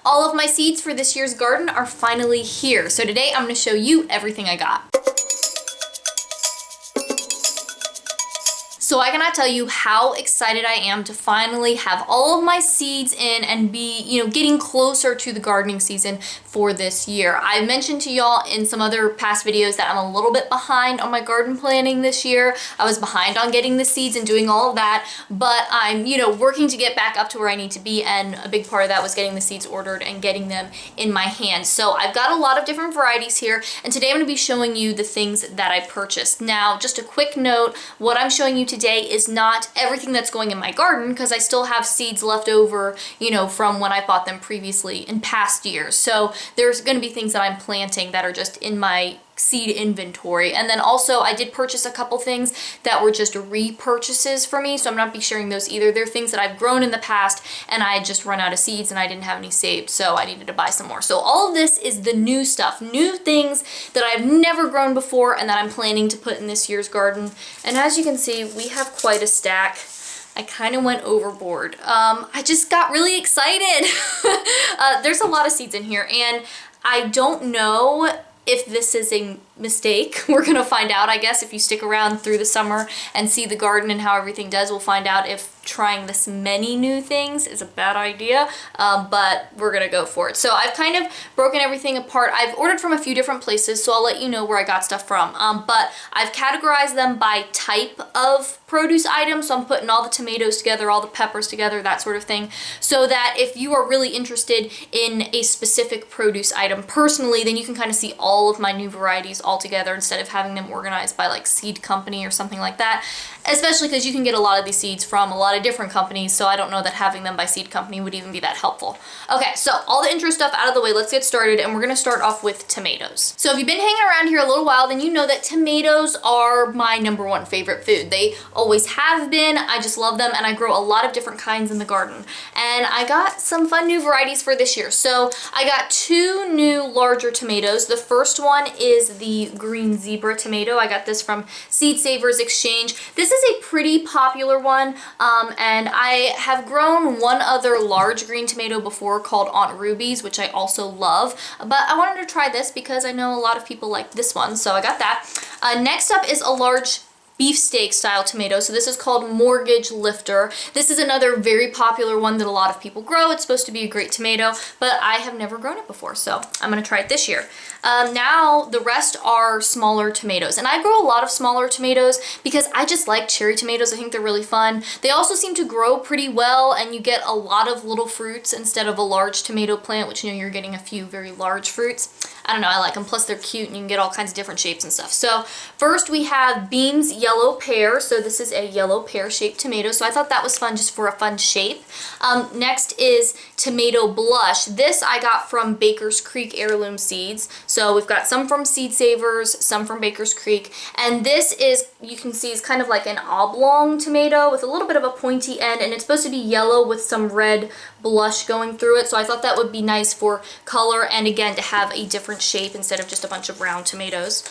All of my seeds for this year's garden are finally here. So today I'm going to show you everything I got. So I cannot tell you how excited I am to finally have all of my seeds in and be, getting closer to the gardening season for this year. I mentioned to y'all in some other past videos that I'm a little bit behind on my garden planning this year. I was behind on getting the seeds and doing all of that, but I'm, working to get back up to where I need to be, and a big part of that was getting the seeds ordered and getting them in my hands. So I've got a lot of different varieties here, and today I'm going to be showing you the things that I purchased. Now, just a quick note, what I'm showing you today is not everything that's going in my garden, because I still have seeds left over, from when I bought them previously in past years. So there's going to be things that I'm planting that are just in my seed inventory. And then also I did purchase a couple things that were just repurchases for me, so I'm not be sharing those either. They're things that I've grown in the past and I had just run out of seeds and I didn't have any saved, so I needed to buy some more. So all of this is the new stuff, new things that I've never grown before and that I'm planning to put in this year's garden. And as you can see, we have quite a stack. I kind of went overboard. I just got really excited. There's a lot of seeds in here, and I don't know if this is a mistake. We're gonna find out, I guess. If you stick around through the summer and see the garden and how everything does, we'll find out if trying this many new things is a bad idea, but we're gonna go for it. So I've kind of broken everything apart. I've ordered from a few different places, so I'll let you know where I got stuff from, but I've categorized them by type of produce items, so I'm putting all the tomatoes together, all the peppers together, that sort of thing, so that if you are really interested in a specific produce item personally, then you can kind of see all of my new varieties all together instead of having them organized by like seed company or something like that, especially because you can get a lot of these seeds from a lot of different companies, so I don't know that having them by seed company would even be that helpful. Okay, so all the intro stuff out of the way, let's get started, and we're gonna start off with tomatoes. So if you've been hanging around here a little while, then you know that tomatoes are my #1 favorite food. They always have been. I just love them, and I grow a lot of different kinds in the garden. And I got some fun new varieties for this year. So I got 2 new larger tomatoes. The first one is the green zebra tomato. I got this from Seed Savers Exchange. This is a pretty popular one, and I have grown one other large green tomato before called Aunt Ruby's, which I also love, but I wanted to try this because I know a lot of people like this one, so I got that. Next up is a large beefsteak style tomato. So this is called Mortgage Lifter. This is another very popular one that a lot of people grow. It's supposed to be a great tomato, but I have never grown it before, so I'm gonna try it this year. Now the rest are smaller tomatoes, and I grow a lot of smaller tomatoes because I just like cherry tomatoes. I think they're really fun. They also seem to grow pretty well, and you get a lot of little fruits instead of a large tomato plant, which you're getting a few very large fruits. I don't know, I like them. Plus they're cute and you can get all kinds of different shapes and stuff. So first we have Beam's Yellow Pear. So this is a yellow pear shaped tomato. So I thought that was fun just for a fun shape. Next is Tomato Blush. This I got from Baker's Creek Heirloom Seeds. So we've got some from Seed Savers, some from Baker's Creek. And this is, you can see, is kind of like an oblong tomato with a little bit of a pointy end, and it's supposed to be yellow with some red blush going through it. So I thought that would be nice for color, and again, to have a different shape instead of just a bunch of round tomatoes.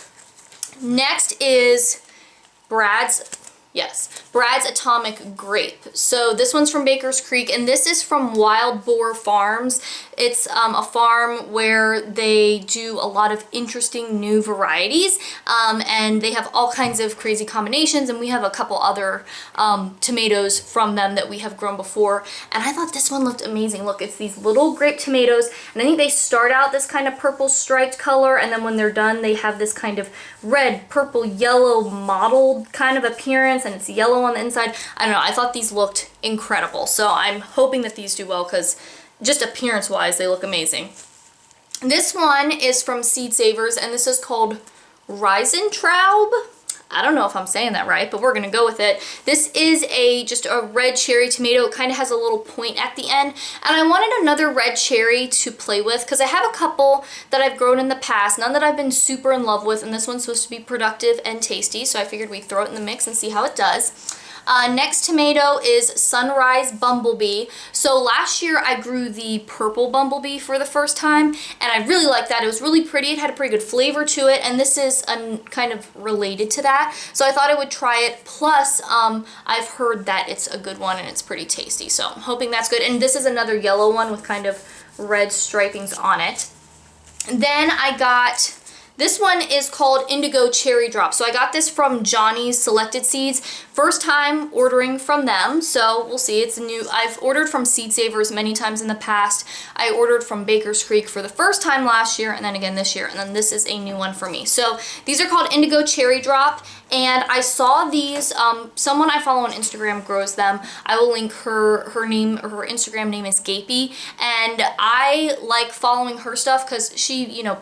Next is Brad's Atomic Grape. So this one's from Baker's Creek, and this is from Wild Boar Farms. It's a farm where they do a lot of interesting new varieties, and they have all kinds of crazy combinations, and we have a couple other tomatoes from them that we have grown before, and I thought this one looked amazing. Look, it's these little grape tomatoes, and I think they start out this kind of purple striped color, and then when they're done they have this kind of red, purple, yellow mottled kind of appearance, and it's yellow on the inside. I don't know, I thought these looked incredible, so I'm hoping that these do well because just appearance wise they look amazing. This one is from Seed Savers, and this is called Riesentraube. I don't know if I'm saying that right, but we're gonna go with it. This is just a red cherry tomato. It kind of has a little point at the end, and I wanted another red cherry to play with because I have a couple that I've grown in the past, none that I've been super in love with, and this one's supposed to be productive and tasty, so I figured we'd throw it in the mix and see how it does. Next tomato is Sunrise Bumblebee. So last year I grew the purple bumblebee for the first time, and I really liked that. It was really pretty. It had a pretty good flavor to it, and this is kind of related to that. So I thought I would try it. Plus, I've heard that it's a good one and it's pretty tasty. So I'm hoping that's good. And this is another yellow one with kind of red stripings on it. And then I got, this one is called Indigo Cherry Drop. So I got this from Johnny's Selected Seeds. First time ordering from them, so we'll see. It's new. I've ordered from Seed Savers many times in the past. I ordered from Baker's Creek for the first time last year, and then again this year, and then this is a new one for me. So these are called Indigo Cherry Drop, and I saw these, someone I follow on Instagram grows them. I will link her Instagram name is Gapey, and I like following her stuff because she, you know,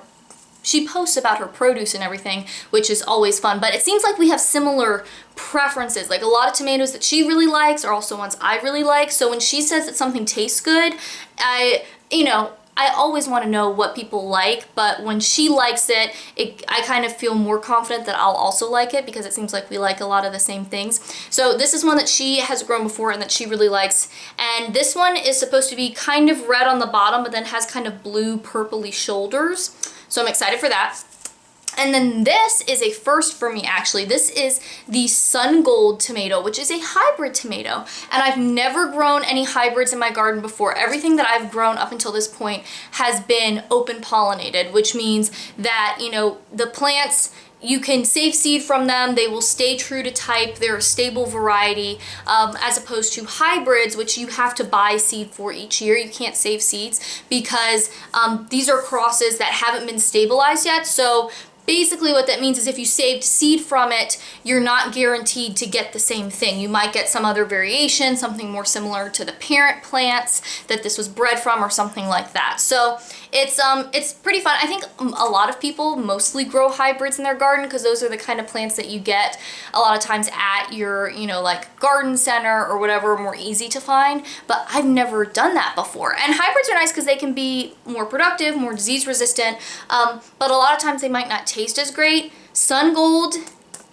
she posts about her produce and everything, which is always fun, but it seems like we have similar preferences. Like a lot of tomatoes that she really likes are also ones I really like, so when she says that something tastes good, I always want to know what people like, but when she likes it, I kind of feel more confident that I'll also like it because it seems like we like a lot of the same things. So this is one that she has grown before and that she really likes, and this one is supposed to be kind of red on the bottom, but then has kind of blue purpley shoulders. So I'm excited for that. And then this is a first for me, actually. This is the Sungold tomato, which is a hybrid tomato. And I've never grown any hybrids in my garden before. Everything that I've grown up until this point has been open pollinated, which means that, you know, the plants, you can save seed from them. They will stay true to type. They're a stable variety, as opposed to hybrids, which you have to buy seed for each year. You can't save seeds because these are crosses that haven't been stabilized yet. So basically what that means is if you saved seed from it, you're not guaranteed to get the same thing. You might get some other variation, something more similar to the parent plants that this was bred from or something like that. So it's pretty fun. I think a lot of people mostly grow hybrids in their garden because those are the kind of plants that you get a lot of times at your, you know, like garden center or whatever, more easy to find. But I've never done that before. And hybrids are nice because they can be more productive, more disease resistant, but a lot of times they might not taste as great. Sungold,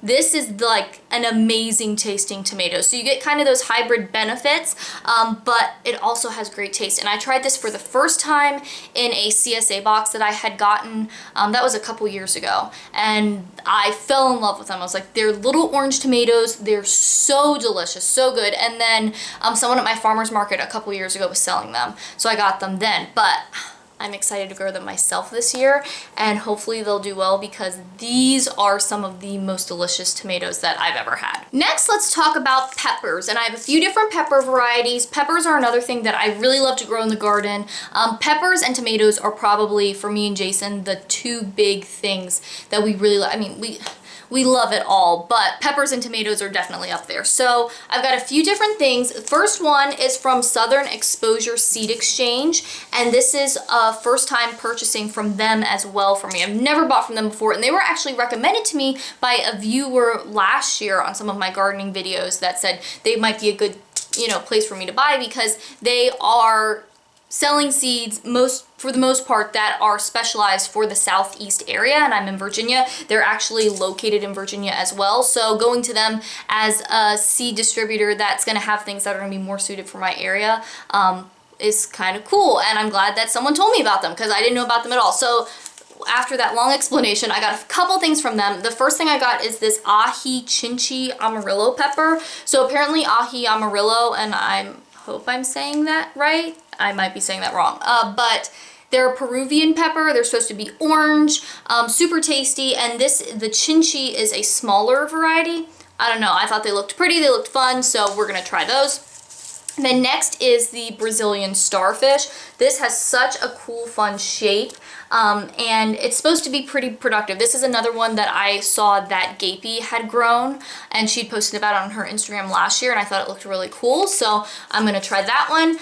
this is like an amazing tasting tomato. So you get kind of those hybrid benefits, but it also has great taste. And I tried this for the first time in a CSA box that I had gotten. That was a couple years ago. And I fell in love with them. I was like, they're little orange tomatoes. They're so delicious, so good. And then someone at my farmer's market a couple years ago was selling them. So I got them then. But I'm excited to grow them myself this year, and hopefully they'll do well because these are some of the most delicious tomatoes that I've ever had. Next, let's talk about peppers, and I have a few different pepper varieties. Peppers are another thing that I really love to grow in the garden. Peppers and tomatoes are probably, for me and Jason, the two big things that we really love. I mean, we love it all, but peppers and tomatoes are definitely up there. So I've got a few different things. The first one is from Southern Exposure Seed Exchange, and this is a first time purchasing from them as well for me. I've never bought from them before, and they were actually recommended to me by a viewer last year on some of my gardening videos that said they might be a good, you know, place for me to buy because they are selling seeds for the most part that are specialized for the southeast area, and I'm in Virginia. They're actually located in Virginia as well, so going to them as a seed distributor that's going to have things that are going to be more suited for my area is kind of cool, and I'm glad that someone told me about them because I didn't know about them at all. So after that long explanation, I got a couple things from them. The first thing I got is this Aji Chinchi Amarillo pepper. So apparently Aji Amarillo, and I hope I'm saying that right, I might be saying that wrong, but they're a Peruvian pepper. They're supposed to be orange, super tasty, and the Chinchi is a smaller variety. I don't know, I thought they looked pretty, they looked fun, so we're gonna try those. And then next is the Brazilian Starfish. This has such a cool, fun shape. And it's supposed to be pretty productive. This is another one that I saw that Gapey had grown, and she'd posted about it on her Instagram last year, and I thought it looked really cool, so I'm gonna try that one.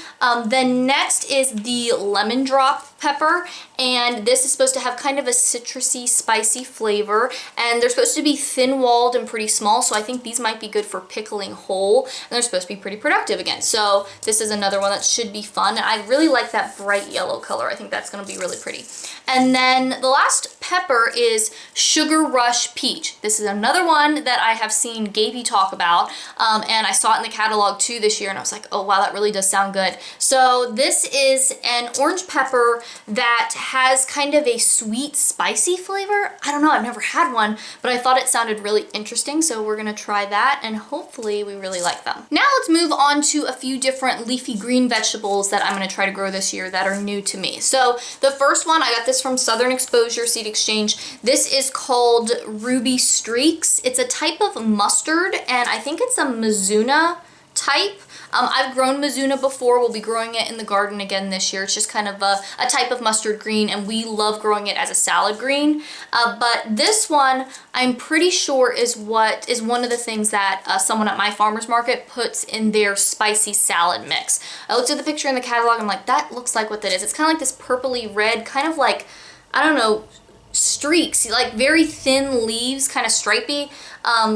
Then next is the Lemon Drop pepper, and this is supposed to have kind of a citrusy, spicy flavor, and they're supposed to be thin-walled and pretty small, so I think these might be good for pickling whole, and they're supposed to be pretty productive again. So this is another one that should be fun, and I really like that bright yellow color. I think that's gonna be really pretty. And then the last pepper is Sugar Rush Peach. This is another one that I have seen Gapey talk about, and I saw it in the catalog too this year, and I was like, oh wow, that really does sound good. So this is an orange pepper that has kind of a sweet, spicy flavor. I don't know, I've never had one, but I thought it sounded really interesting, so we're gonna try that and hopefully we really like them. Now let's move on to a few different leafy green vegetables that I'm gonna try to grow this year that are new to me. So the first one, I got this from Southern Exposure Seed Exchange. This is called Ruby Streaks. It's a type of mustard, and I think it's a Mizuna type. I've grown Mizuna before. We'll be growing it in the garden again this year. It's just kind of a type of mustard green, and we love growing it as a salad green. But this one, I'm pretty sure is one of the things that someone at my farmer's market puts in their spicy salad mix. I looked at the picture in the catalog, I'm like, that looks like what that is. It's kind of like this purpley red, kind of like, I don't know, streaks, like very thin leaves, kind of stripy.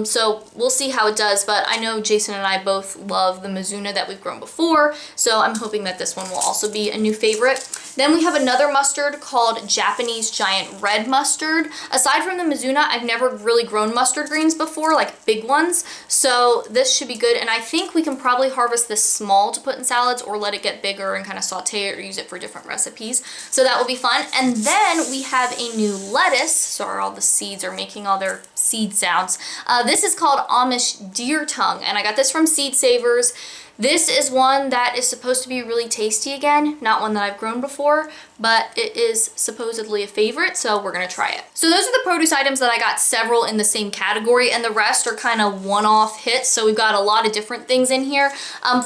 So we'll see how it does, but I know Jason and I both love the Mizuna that we've grown before, so I'm hoping that this one will also be a new favorite. Then we have another mustard called Japanese Giant Red Mustard. Aside from the Mizuna, I've never really grown mustard greens before, like big ones, so this should be good, and I think we can probably harvest this small to put in salads or let it get bigger and kind of saute it or use it for different recipes, so that will be fun. And then we have a new lettuce. Sorry, all the seeds are making all their seed sounds. This is called Amish Deer Tongue, and I got this from Seed Savers. This is one that is supposed to be really tasty again, not one that I've grown before, but it is supposedly a favorite, so we're gonna try it. So those are the produce items that I got several in the same category, and the rest are kind of one-off hits, so we've got a lot of different things in here.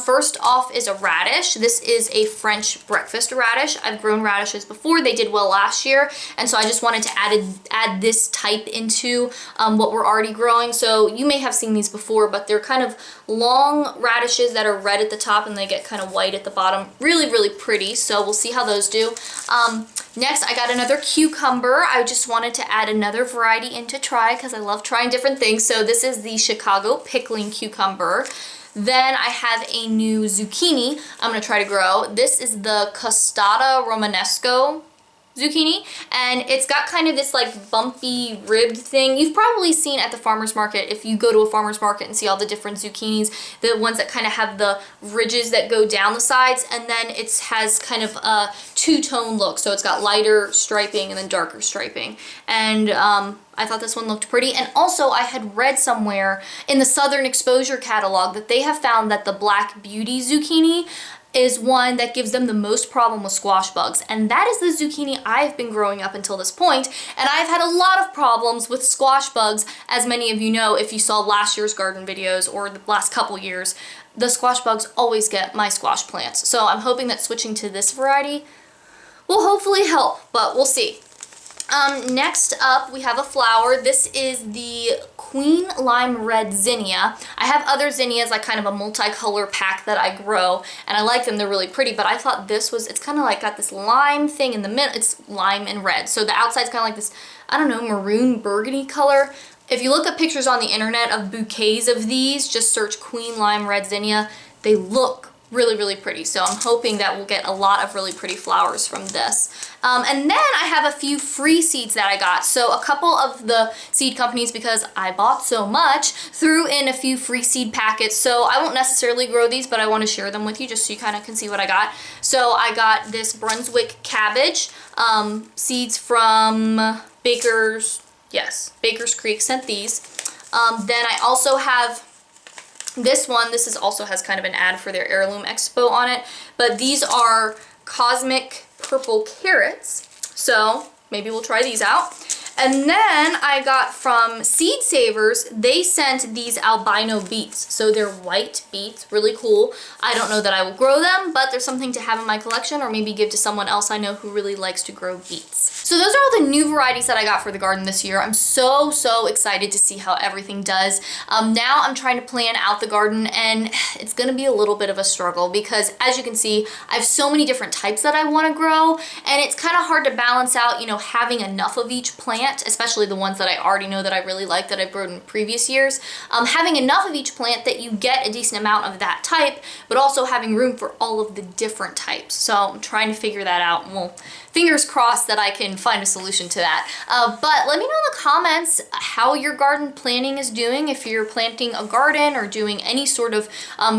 First off is a radish. This is a French breakfast radish. I've grown radishes before. They did well last year, and so I just wanted to add this type into what we're already growing. So you may have seen these before, but they're kind of long radishes that are red at the top and they get kind of white at the bottom. Really, really pretty, so we'll see how those do. Next, I got another cucumber. I just wanted to add another variety in to try because I love trying different things. So this is the Chicago Pickling cucumber. Then I have a new zucchini I'm gonna try to grow. This is the Costata Romanesco zucchini, and it's got kind of this like bumpy ribbed thing. You've probably seen at the farmer's market, if you go to a farmer's market and see all the different zucchinis, the ones that kind of have the ridges that go down the sides, and then it has kind of a two-tone look. So it's got lighter striping and then darker striping. And I thought this one looked pretty. And also I had read somewhere in the Southern Exposure catalog that they have found that the Black Beauty zucchini is one that gives them the most problem with squash bugs. And that is the zucchini I've been growing up until this point. And I've had a lot of problems with squash bugs, as many of you know if you saw last year's garden videos or the last couple years. The squash bugs always get my squash plants. So I'm hoping that switching to this variety will hopefully help, but we'll see. Next up, we have a flower. This is the Queen Lime Red Zinnia. I have other zinnias, like kind of a multicolor pack that I grow, and I like them. They're really pretty, but I thought this was, it's kind of like got this lime thing in the middle. It's lime and red. So the outside's kind of like this, I don't know, maroon burgundy color. If you look at pictures on the internet of bouquets of these, just search Queen Lime Red Zinnia. They look really, really pretty. So I'm hoping that we'll get a lot of really pretty flowers from this. And then I have a few free seeds that I got. So a couple of the seed companies, because I bought so much, threw in a few free seed packets. So I won't necessarily grow these, but I want to share them with you just so you kind of can see what I got. So I got this Brunswick cabbage, seeds from Baker's Creek sent these. Then I also have this one. This is also has kind of an ad for their Heirloom Expo on it, but these are Cosmic Purple Carrots, so maybe we'll try these out. And then I got from Seed Savers, they sent these albino beets. So they're white beets, really cool. I don't know that I will grow them, but there's something to have in my collection, or maybe give to someone else I know who really likes to grow beets. So those are all the new varieties that I got for the garden this year. I'm so excited to see how everything does. Now I'm trying to plan out the garden, and it's gonna be a little bit of a struggle because, as you can see, I have so many different types that I wanna grow, and it's kind of hard to balance out, you know, having enough of each plant, especially the ones that I already know that I really like that I've grown in previous years. Having enough of each plant that you get a decent amount of that type, but also having room for all of the different types. So I'm trying to figure that out, and well, fingers crossed that I can find a solution solution to that. But let me know in the comments how your garden planning is doing, if you're planting a garden or doing any sort of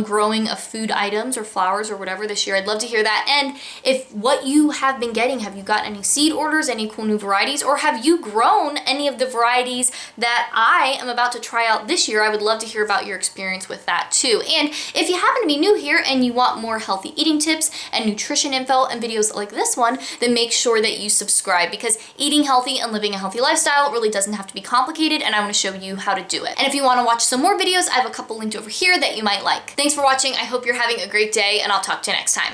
growing of food items or flowers or whatever this year. I'd love to hear that. And if what you have been getting, have you got any seed orders, any cool new varieties, or have you grown any of the varieties that I am about to try out this year? I would love to hear about your experience with that too. And if you happen to be new here and you want more healthy eating tips and nutrition info and videos like this one, then make sure that you subscribe, because eating healthy and living a healthy lifestyle really doesn't have to be complicated, and I want to show you how to do it. And if you want to watch some more videos, I have a couple linked over here that you might like. Thanks for watching. I hope you're having a great day, and I'll talk to you next time.